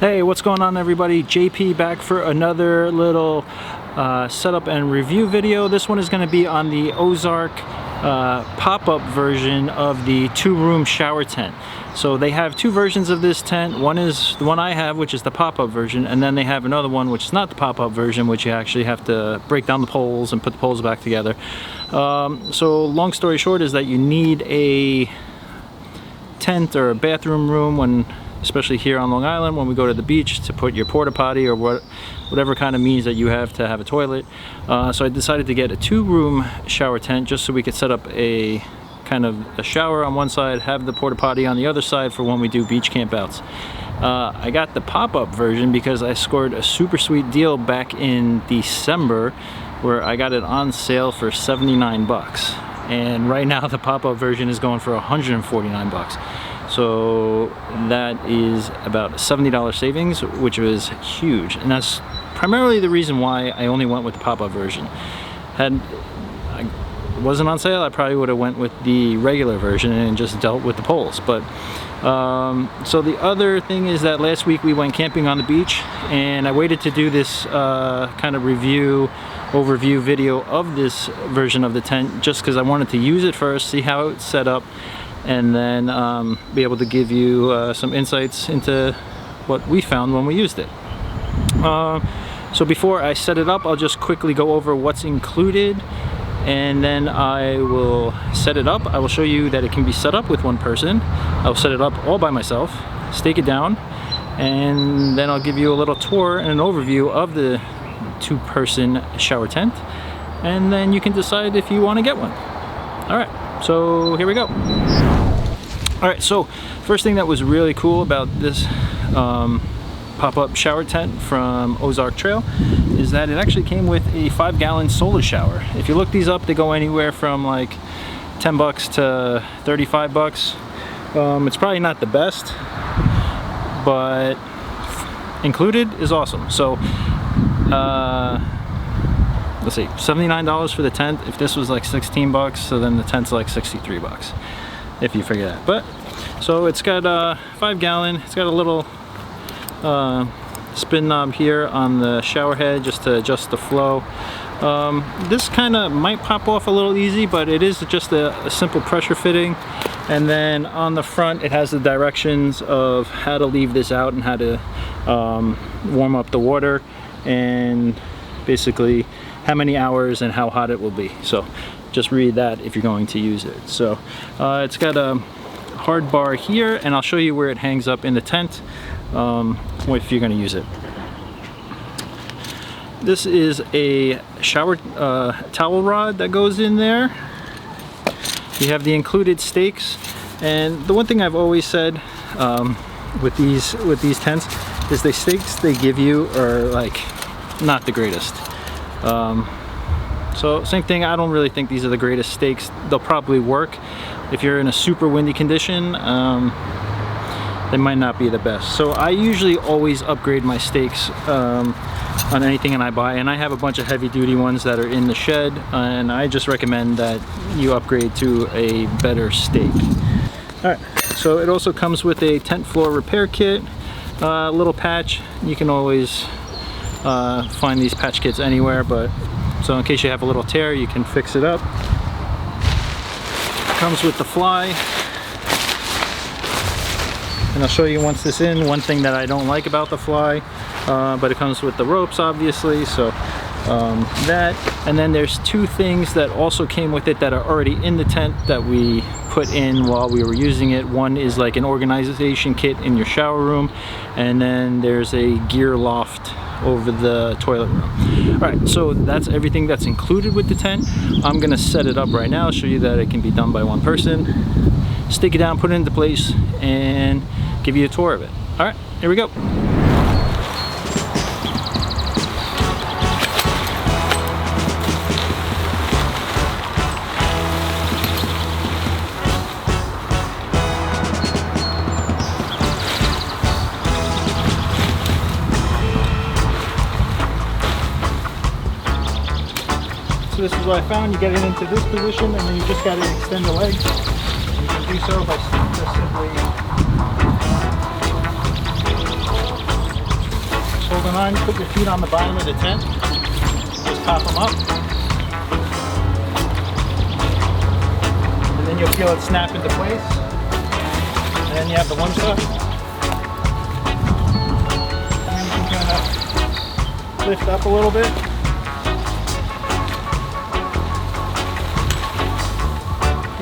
Hey, what's going on everybody? JP back for another little setup and review video. This one is going to be on the Ozark pop-up version of the 2-room shower tent. So they have two versions of this tent. One is the one I have, which is the pop-up version, and then they have another one which is not the pop-up version, which you actually have to break down the poles and put the poles back together. So long story short is that you need a tent or a bathroom room when, especially here on Long Island, when we go to the beach, to put your porta potty or whatever kind of means that you have to have a toilet. So I decided to get a 2-room shower tent just so we could set up a kind of a shower on one side, have the porta potty on the other side for when we do beach campouts. I got the pop-up version because I scored a super sweet deal back in December where I got it on sale for 79 bucks. And right now the pop-up version is going for 149 bucks. So that is about a $70 savings, which was huge, and that's primarily the reason why I only went with the pop-up version. Had it wasn't on sale, I probably would have went with the regular version and just dealt with the poles. But so the other thing is that last week we went camping on the beach, and I waited to do this kind of overview video of this version of the tent just because I wanted to use it first, see how it's set up, and then be able to give you some insights into what we found when we used it. So before I set it up, I'll just quickly go over what's included, and then I will set it up. I will show you that it can be set up with one person. I'll set it up all by myself, stake it down, and then I'll give you a little tour and an overview of the 2-person shower tent, and then you can decide if you want to get one. All right, so here we go. All right, so first thing that was really cool about this pop-up shower tent from Ozark Trail is that it actually came with a 5-gallon solar shower. If you look these up, they go anywhere from like 10 bucks to 35 bucks. It's probably not the best, but included is awesome. So let's see, $79 for the tent. If this was like 16 bucks, so then the tent's like 63 bucks, if you figure that. But so it's got a 5-gallon. It's got a little spin knob here on the shower head just to adjust the flow. This kind of might pop off a little easy, but it is just a simple pressure fitting. And then on the front it has the directions of how to leave this out and how to warm up the water, and basically how many hours and how hot it will be. So just read that if you're going to use it. So it's got a hard bar here, and I'll show you where it hangs up in the tent if you're going to use it. This is a shower towel rod that goes in there. You have the included stakes, and the one thing I've always said with these tents is the stakes they give you are like not the greatest. So same thing, I don't really think these are the greatest stakes. They'll probably work if you're in a super windy condition. They might not be the best. So I usually always upgrade my stakes on anything that I buy, and I have a bunch of heavy duty ones that are in the shed, and I just recommend that you upgrade to a better stake. All right, so it also comes with a tent floor repair kit, a little patch. You can always find these patch kits anywhere, but so in case you have a little tear, you can fix it up. It comes with the fly, and I'll show you once this in. One thing that I don't like about the fly, but it comes with the ropes obviously, so that, and then there's 2 things that also came with it that are already in the tent that we put in while we were using it. One is like an organization kit in your shower room, and then there's a gear loft over the toilet room. All right, so that's everything that's included with the tent. I'm gonna set it up right now, show you that it can be done by one person, stick it down, put it into place, and give you a tour of it. All right, here we go. So this is what I found. You get it into this position, and then you just got to extend the legs. And you can do so by just simply on, put your feet on the bottom of the tent. Just pop them up. And then you'll feel it snap into place. And then you have the one shot. And then you can kind of lift up a little bit.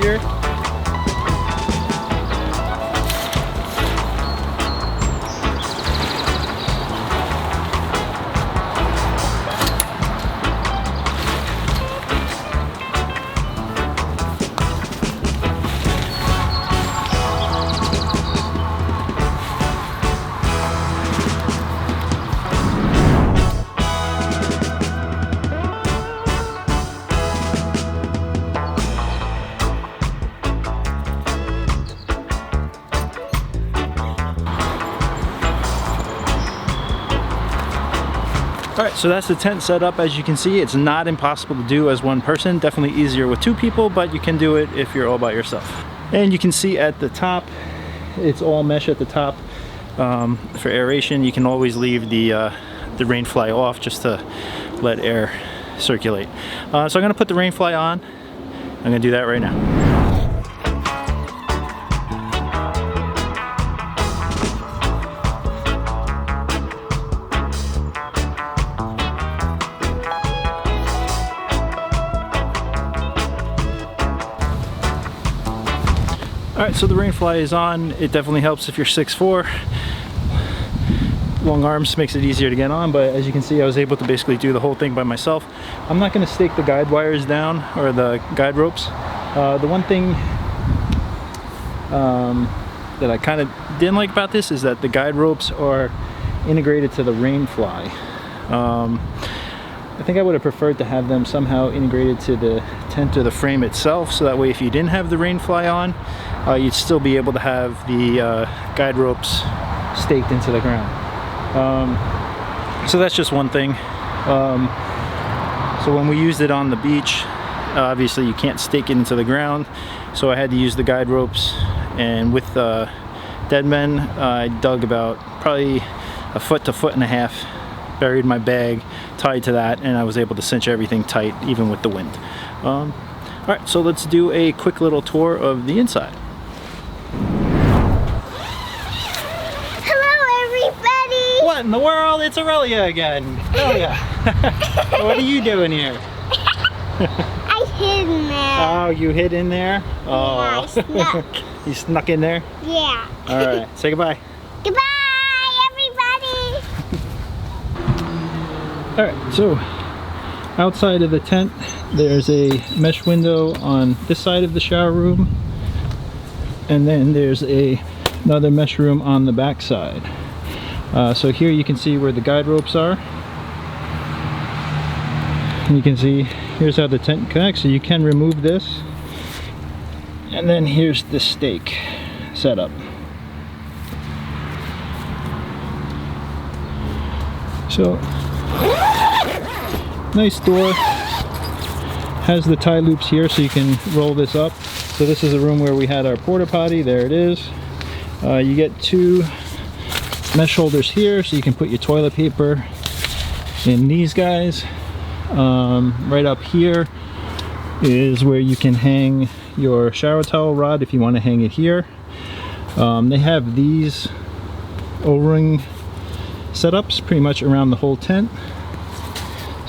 Here. Alright, so that's the tent setup. As you can see, it's not impossible to do as one person. Definitely easier with two people, but you can do it if you're all by yourself. And you can see at the top, it's all mesh at the top for aeration. You can always leave the rainfly off just to let air circulate. So I'm going to put the rainfly on. I'm going to do that right now. Alright, so the rainfly is on. It definitely helps if you're 6'4". Long arms makes it easier to get on, but as you can see, I was able to basically do the whole thing by myself. I'm not going to stake the guide wires down, or the guide ropes. The one thing that I kind of didn't like about this is that the guide ropes are integrated to the rainfly. I think I would have preferred to have them somehow integrated to the tent or the frame itself, so that way if you didn't have the rainfly on, you'd still be able to have the guide ropes staked into the ground. So that's just one thing. So when we used it on the beach, obviously you can't stake it into the ground, so I had to use the guide ropes, and with dead men, I dug about probably a foot to foot and a half, buried my bag, tied to that, and I was able to cinch everything tight even with the wind. Alright, so let's do a quick little tour of the inside. Hello everybody! What in the world? It's Aurelia again! Aurelia! What are you doing here? I hid in there. Oh, you hid in there? Oh. Yeah, I snuck. You snuck in there? Yeah. Alright, say goodbye. Goodbye everybody! Alright, so outside of the tent, there's a mesh window on this side of the shower room, and then there's another mesh room on the back side. So here you can see where the guide ropes are. And you can see here's how the tent connects, so you can remove this. And then here's the stake setup. So nice door, has the tie loops here so you can roll this up. So this is a room where we had our porta potty. There it is. You get two mesh holders here so you can put your toilet paper in these guys. Right up here is where you can hang your shower towel rod if you want to hang it here. They have these O-ring setups pretty much around the whole tent.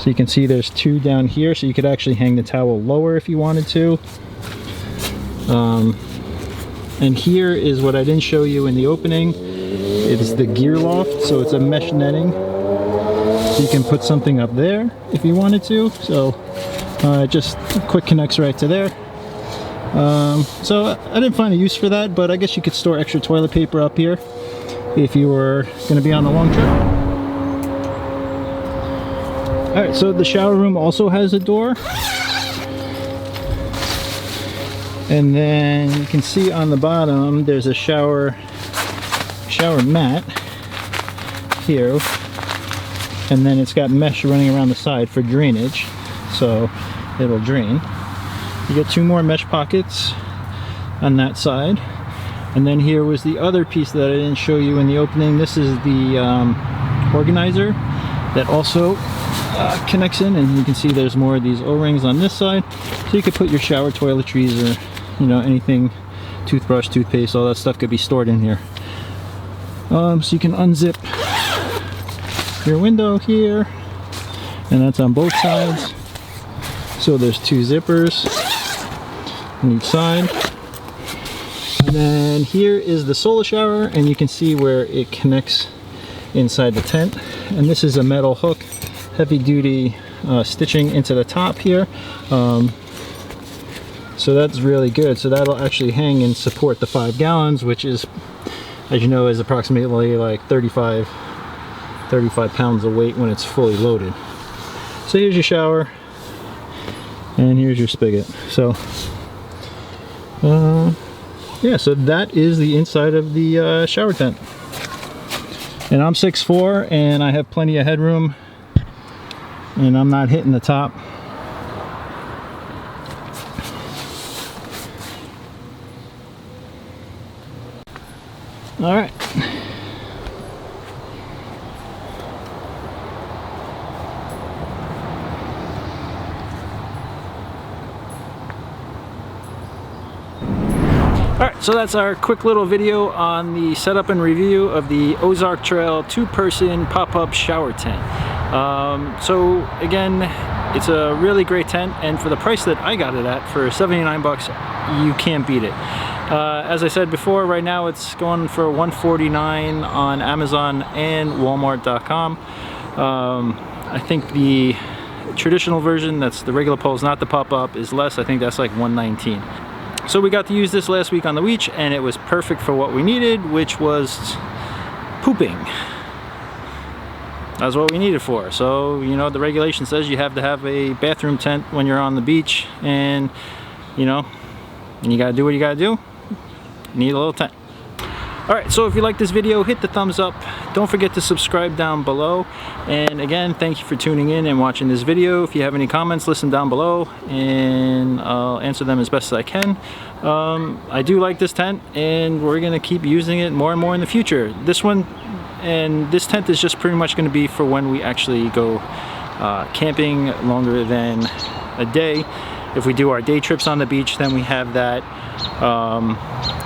So you can see there's two down here, so you could actually hang the towel lower if you wanted to. And here is what I didn't show you in the opening. It's the gear loft, so it's a mesh netting. So you can put something up there if you wanted to. So just quick connects right to there. So I didn't find a use for that, but I guess you could store extra toilet paper up here if you were going to be on a long trip. Alright, so the shower room also has a door. And then you can see on the bottom there's a shower mat here. And then it's got mesh running around the side for drainage, so it'll drain. You get two more mesh pockets on that side. And then here was the other piece that I didn't show you in the opening. This is the organizer. that also connects in, and you can see there's more of these O-rings on this side, so you could put your shower toiletries or, you know, anything, toothbrush, toothpaste, all that stuff could be stored in here. So you can unzip your window here, and that's on both sides. So there's 2 zippers on each side. And then here is the solar shower, and you can see where it connects inside the tent. And this is a metal hook, heavy duty stitching into the top here. So that's really good. So that'll actually hang and support the 5 gallons, which is, as you know, is approximately like 35 pounds of weight when it's fully loaded. So here's your shower, and here's your spigot. So yeah, so that is the inside of the shower tent. And I'm 6'4", and I have plenty of headroom, and I'm not hitting the top. All right. Alright, so that's our quick little video on the setup and review of the Ozark Trail 2-person pop-up shower tent. So again, it's a really great tent, and for the price that I got it at, for 79 bucks, you can't beat it. As I said before, right now it's going for $149 on Amazon and Walmart.com. I think the traditional version, that's the regular poles, not the pop-up, is less. I think that's like $119. So we got to use this last week on the beach, and it was perfect for what we needed, which was pooping. That's what we need it for. So, you know, the regulation says you have to have a bathroom tent when you're on the beach, and, you know, you gotta do what you gotta do. You need a little tent. Alright, so if you like this video, hit the thumbs up. Don't forget to subscribe down below. And again, thank you for tuning in and watching this video. If you have any comments, listen down below, and I'll answer them as best as I can. I do like this tent, and we're going to keep using it more and more in the future. This one, and this tent is just pretty much going to be for when we actually go camping longer than a day. If we do our day trips on the beach, then we have that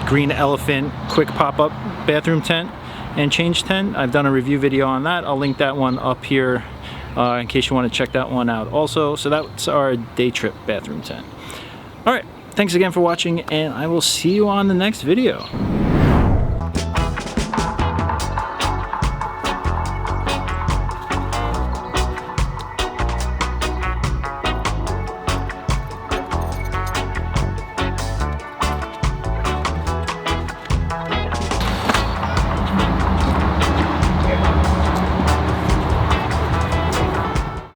green elephant quick pop-up bathroom tent and change tent. I've done a review video on that. I'll link that one up here in case you want to check that one out also. So that's our day trip bathroom tent. All right, thanks again for watching, and I will see you on the next video.